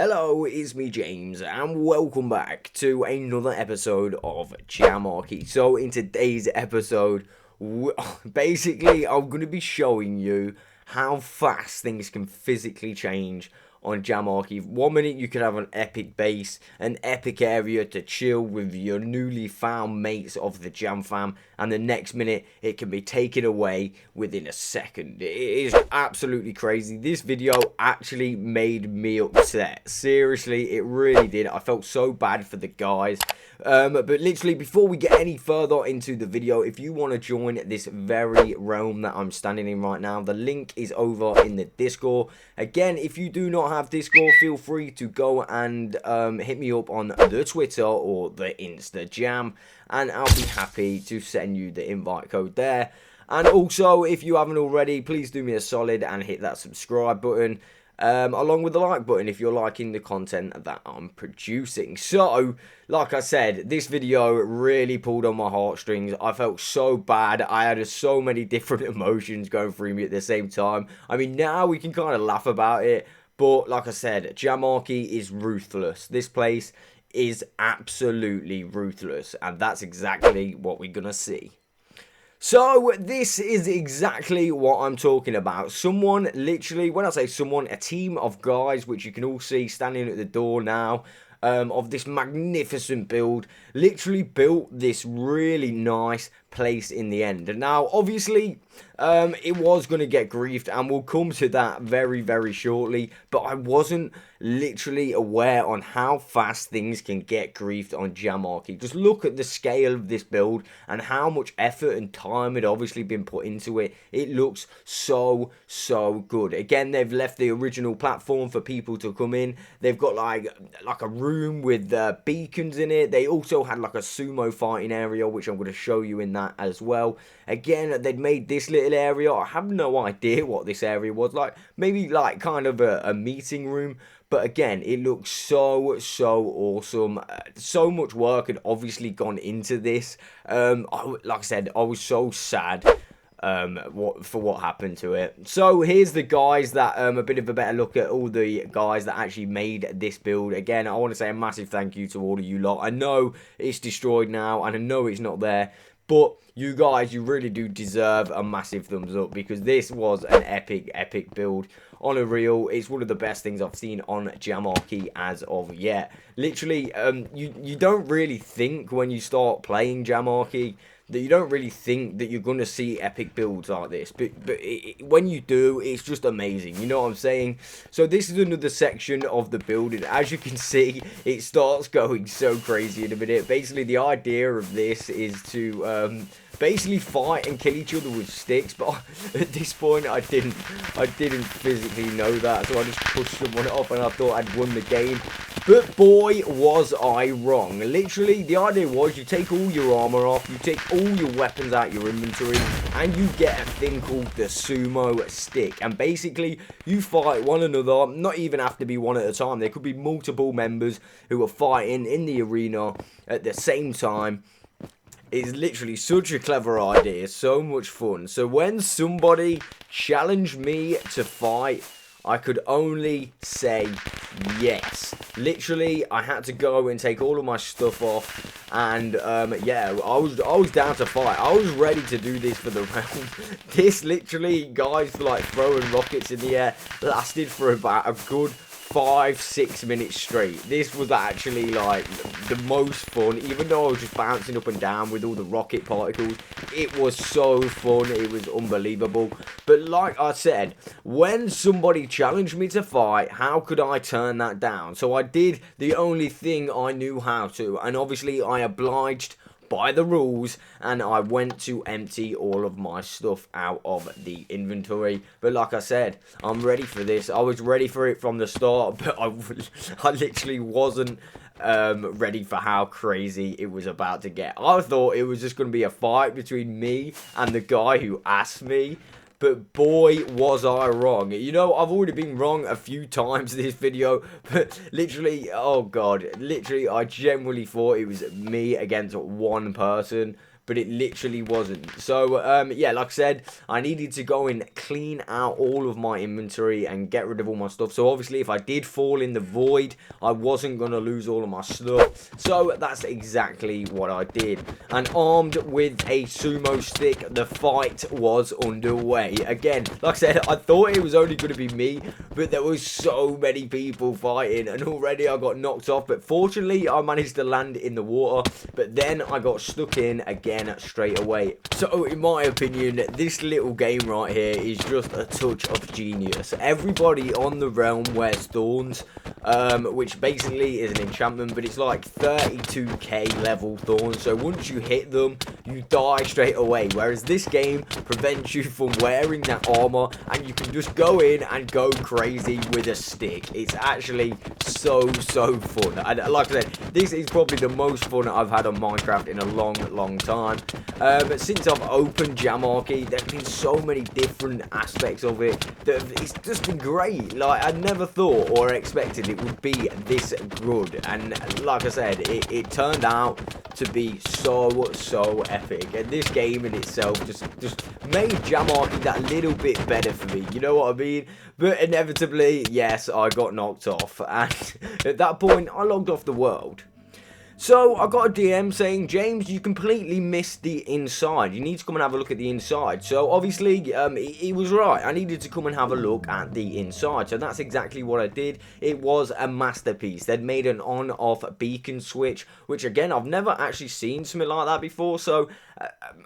Hello, it's me James and welcome back to another episode of JamArchy. So in today's episode, basically I'm going to be showing you how fast things can physically change on JamArchy. 1 minute you could have an epic base, an epic area to chill with your newly found mates of the Jam fam, and the next minute it can be taken away within a second. It is absolutely crazy. This video actually made me upset. Seriously, it really did. I felt so bad for the guys. But literally, before we get any further into the video, if you want to join this very realm that I'm standing in right now, the link is over in the Discord. Again, if you do not have Discord, feel free to go and hit me up on the Twitter or the InstaJam, and I'll be happy to send you the invite code there. And also, if you haven't already, please do me a solid and hit that subscribe button. Along with the like button if you're liking the content that I'm producing. So, like I said, this video really pulled on my heartstrings. I felt so bad. I had so many different emotions going through me at the same time. I mean, now we can kind of laugh about it, but like I said, JamArchy is ruthless. This place is absolutely ruthless, and that's exactly what we're gonna see. So, this is exactly what I'm talking about. Someone, literally, when I say someone, a team of guys, which you can all see standing at the door now, of this magnificent build, literally built this really nice place in the end. And now, obviously, it was going to get griefed, and we'll come to that very, very shortly, but I wasn't literally aware on how fast things can get griefed on JamArchy. Just look at the scale of this build and how much effort and time had obviously been put into it. It looks so good. Again, they've left the original platform for people to come in. They've got like a room with beacons in it. They also had like a sumo fighting area, which I'm going to show you in that as well. Again, they'd made this little area. I have no idea what this area was like. Maybe like kind of a meeting room. But again, it looks so awesome. So much work had obviously gone into this. Like I said, I was so sad for what happened to it. So here's the guys that a bit of a better look at all the guys that actually made this build. Again, I want to say a massive thank you to all of you lot. I know it's destroyed now, and I know it's not there, but you guys, you really do deserve a massive thumbs up, because this was an epic build. On a reel, it's one of the best things I've seen on JamArchy as of yet. Literally, you don't really think when you start playing JamArchy that you don't really think that you're going to see epic builds like this. But when you do, it's just amazing. You know what I'm saying? So this is another section of the build, and as you can see, it starts going so crazy in a minute. Basically, the idea of this is to basically fight and kill each other with sticks, but at this point I didn't physically know that, so I just pushed someone off and I thought I'd won the game. But boy, was I wrong. Literally, the idea was you take all your armor off, you take all your weapons out your inventory, and you get a thing called the sumo stick. And basically, you fight one another, not even have to be one at a time. There could be multiple members who are fighting in the arena at the same time. It's literally such a clever idea, so much fun. So when somebody challenged me to fight, I could only say yes. Literally, I had to go and take all of my stuff off, and yeah, I was down to fight. I was ready to do this for the realm. This literally, guys, like throwing rockets in the air, lasted for about a good 5-6 minutes straight. This was actually like the most fun, even though I was just bouncing up and down with all the rocket particles. It was so fun, it was unbelievable. But like I said, when somebody challenged me to fight, how could I turn that down? So I did the only thing I knew how to, and obviously I obliged by the rules, and I went to empty all of my stuff out of the inventory. But like I said, I'm ready for this. I was ready for it from the start, but I literally wasn't ready for how crazy it was about to get. I thought it was just going to be a fight between me and the guy who asked me. But boy, was I wrong. You know, I've already been wrong a few times in this video. But literally, oh god. Literally, I genuinely thought it was me against one person. but it literally wasn't. So yeah, like I said, I needed to go and clean out all of my inventory and get rid of all my stuff. So obviously, if I did fall in the void, I wasn't going to lose all of my stuff. So that's exactly what I did. And armed with a sumo stick, the fight was underway. Again, like I said, I thought it was only going to be me, but there was so many people fighting, and already I got knocked off. But fortunately, I managed to land in the water, but then I got stuck in again straight away. So in my opinion, this little game right here is just a touch of genius. Everybody on the realm wears thorns, which basically is an enchantment, but it's like 32k level thorns. So once you hit them, you die straight away, whereas this game prevents you from wearing that armor, and you can just go in and go crazy with a stick. It's actually so fun. And like I said, this is probably the most fun I've had on Minecraft in a long time. Since I've opened JamArchy, there's been so many different aspects of it that it's just been great. Like, I never thought or expected it would be this good, and like I said, it turned out to be so epic. And this game in itself just made JamArchy that little bit better for me, you know what I mean? But inevitably, yes, I got knocked off, and at that point I logged off the world. So I got a DM saying, James, you completely missed the inside. You need to come and have a look at the inside. So obviously, he was right. I needed to come and have a look at the inside. So that's exactly what I did. It was a masterpiece. They'd made an on-off beacon switch, which again, I've never actually seen something like that before. So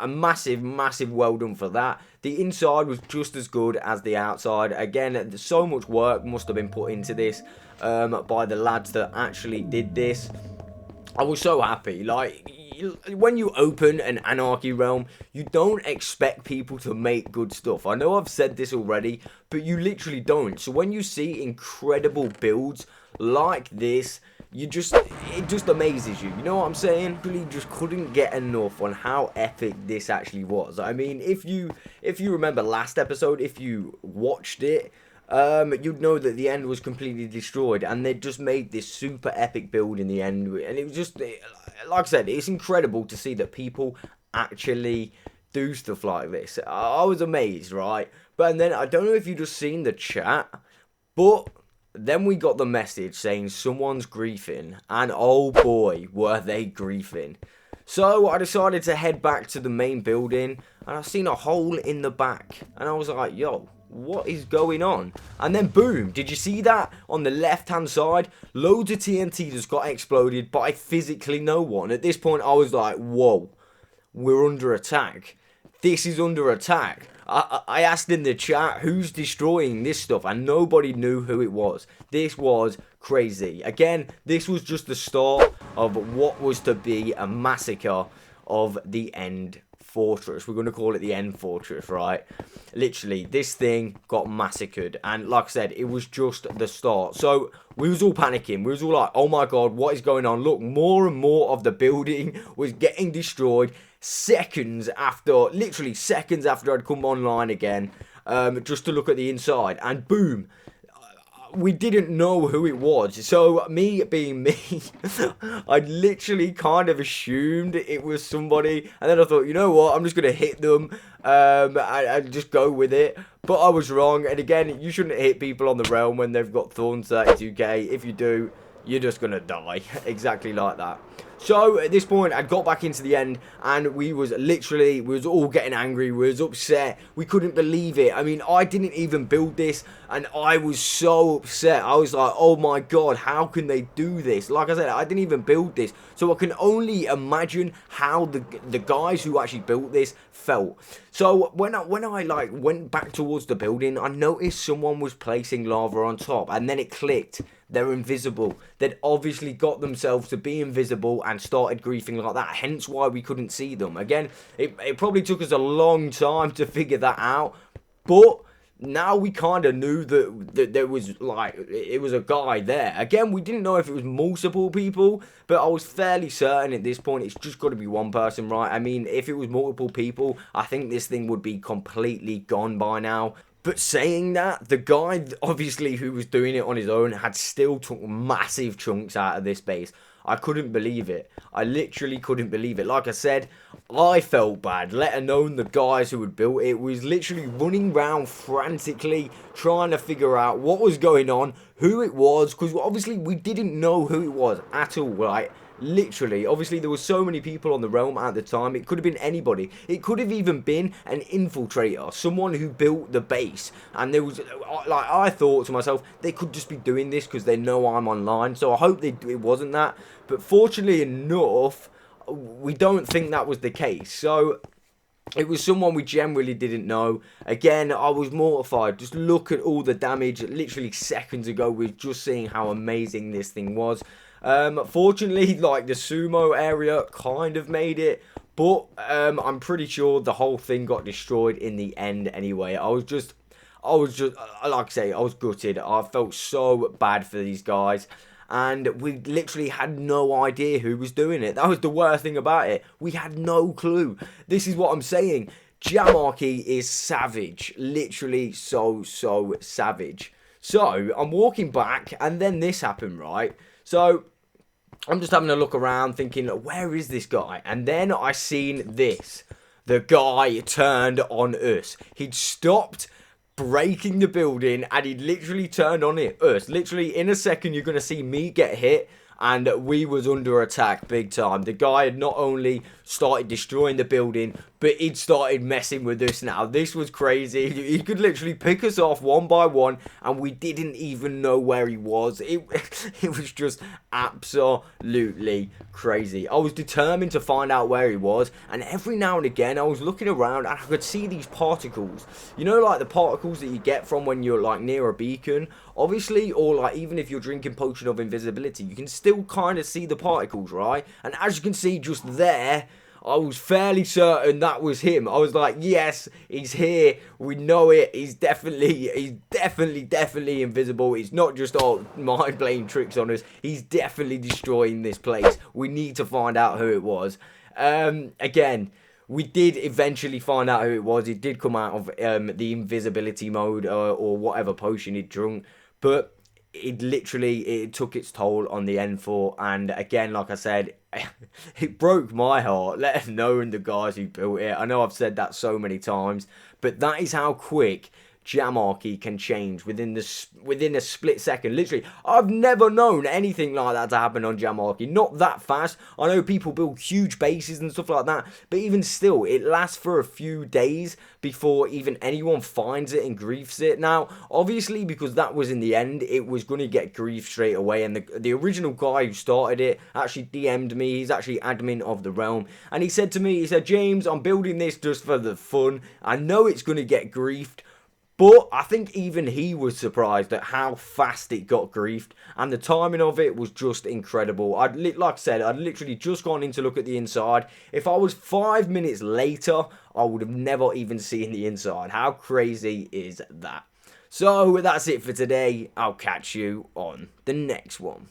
a massive well done for that. The inside was just as good as the outside. Again, so much work must have been put into this by the lads that actually did this. I was so happy. Like, when you open an Anarchy realm, you don't expect people to make good stuff. I know I've said this already, but you literally don't. So when you see incredible builds like this, it just amazes you. You know what I'm saying? Really just couldn't get enough on how epic this actually was. I mean, if you remember last episode, if you watched it, you'd know that the end was completely destroyed, and they just made this super epic build in the end, and it was just, like I said, it's incredible to see that people actually do stuff like this. I was amazed, right? But and then, I don't know if you just seen the chat, but then we got the message saying someone's griefing, and oh boy, were they griefing. So I decided to head back to the main building, and I seen a hole in the back, and I was like, yo, what is going on? And then boom, did you see that? On the left hand side, loads of TNT just got exploded by physically no one. At this point I was like, whoa, we're under attack. This is under attack. I asked in the chat, who's destroying this stuff? And nobody knew who it was. This was crazy. Again, this was just the start of what was to be a massacre of the end fortress. We're going to call it the end fortress, right? Literally, this thing got massacred, and like I said, it was just the start. So we was all panicking. We was all like, oh my god, what is going on? Look, more and more of the building was getting destroyed literally seconds after I'd come online again, just to look at the inside, and boom, we didn't know who it was. So me being me, I literally kind of assumed it was somebody, and then I thought, you know what, I'm just gonna hit them and just go with it. But I was wrong, and again, you shouldn't hit people on the realm when they've got thorns 32k. If you do, you're just gonna die. Exactly like that. So at this point, I got back into the end, and we was all getting angry. We was upset. We couldn't believe it. I mean, I didn't even build this, and I was so upset. I was like, oh my god, how can they do this? Like I said, I didn't even build this, so I can only imagine how the guys who actually built this felt. So when I like went back towards the building, I noticed someone was placing lava on top, and then it clicked. They're invisible. They'd obviously got themselves to be invisible and started griefing like that, hence why we couldn't see them. Again, it probably took us a long time to figure that out, but now we kind of knew that there was, like, it was a guy there. Again, we didn't know if it was multiple people, but I was fairly certain at this point it's just got to be one person, right? I mean, if it was multiple people, I think this thing would be completely gone by now. But saying that, the guy, obviously, who was doing it on his own had still took massive chunks out of this base. I couldn't believe it. I literally couldn't believe it. Like I said, I felt bad, let alone the guys who had built it. Was literally running around frantically trying to figure out what was going on, who it was, because obviously we didn't know who it was at all, right? Literally, obviously there were so many people on the realm at the time. It could have been anybody. It could have even been an infiltrator, someone who built the base. And there was, like, I thought to myself, they could just be doing this because they know I'm online. So I hope it wasn't that. But fortunately enough, we don't think that was the case. So it was someone we generally didn't know. Again, I was mortified. Just look at all the damage literally seconds ago with just seeing how amazing this thing was. Fortunately, like, the sumo area kind of made it, but I'm pretty sure the whole thing got destroyed in the end anyway. I was just, like I say, I was gutted. I felt so bad for these guys. And we literally had no idea who was doing it. That was the worst thing about it. We had no clue. This is what I'm saying. JamArchy is savage. Literally so savage. So, I'm walking back, and then this happened, right? So, I'm just having a look around thinking, where is this guy? And then I seen this. The guy turned on us. He'd stopped breaking the building and he'd literally turned on us. Literally, in a second, you're going to see me get hit. And we was under attack big time. The guy had not only started destroying the building, but he'd started messing with us now. This was crazy. He could literally pick us off one by one, and we didn't even know where he was. It was just absolutely crazy. I was determined to find out where he was, and every now and again, I was looking around, and I could see these particles. You know, like the particles that you get from when you're, like, near a beacon? Obviously, or, like, even if you're drinking Potion of Invisibility, you can still kind of see the particles, right? And as you can see just there, I was fairly certain that was him. I was like, yes, he's here. We know it. He's definitely invisible. It's not just all mind playing tricks on us. He's definitely destroying this place. We need to find out who it was. Again, we did eventually find out who it was. It did come out of the invisibility mode or whatever potion he'd drunk. But it took its toll on the N4, and again, like I said, it broke my heart, let alone the guys who built it. I know I've said that so many times, but that is how quick JamArchy can change within a split second. Literally, I've never known anything like that to happen on JamArchy. Not that fast. I know people build huge bases and stuff like that, but even still, it lasts for a few days before even anyone finds it and griefs it. Now, obviously, because that was in the end, it was going to get griefed straight away, and the original guy who started it actually DM'd me. He's actually admin of the realm, and he said to me, he said, James, I'm building this just for the fun. I know it's going to get griefed, but I think even he was surprised at how fast it got griefed, and the timing of it was just incredible. Like I said, I'd literally just gone in to look at the inside. If I was 5 minutes later, I would have never even seen the inside. How crazy is that? So that's it for today. I'll catch you on the next one.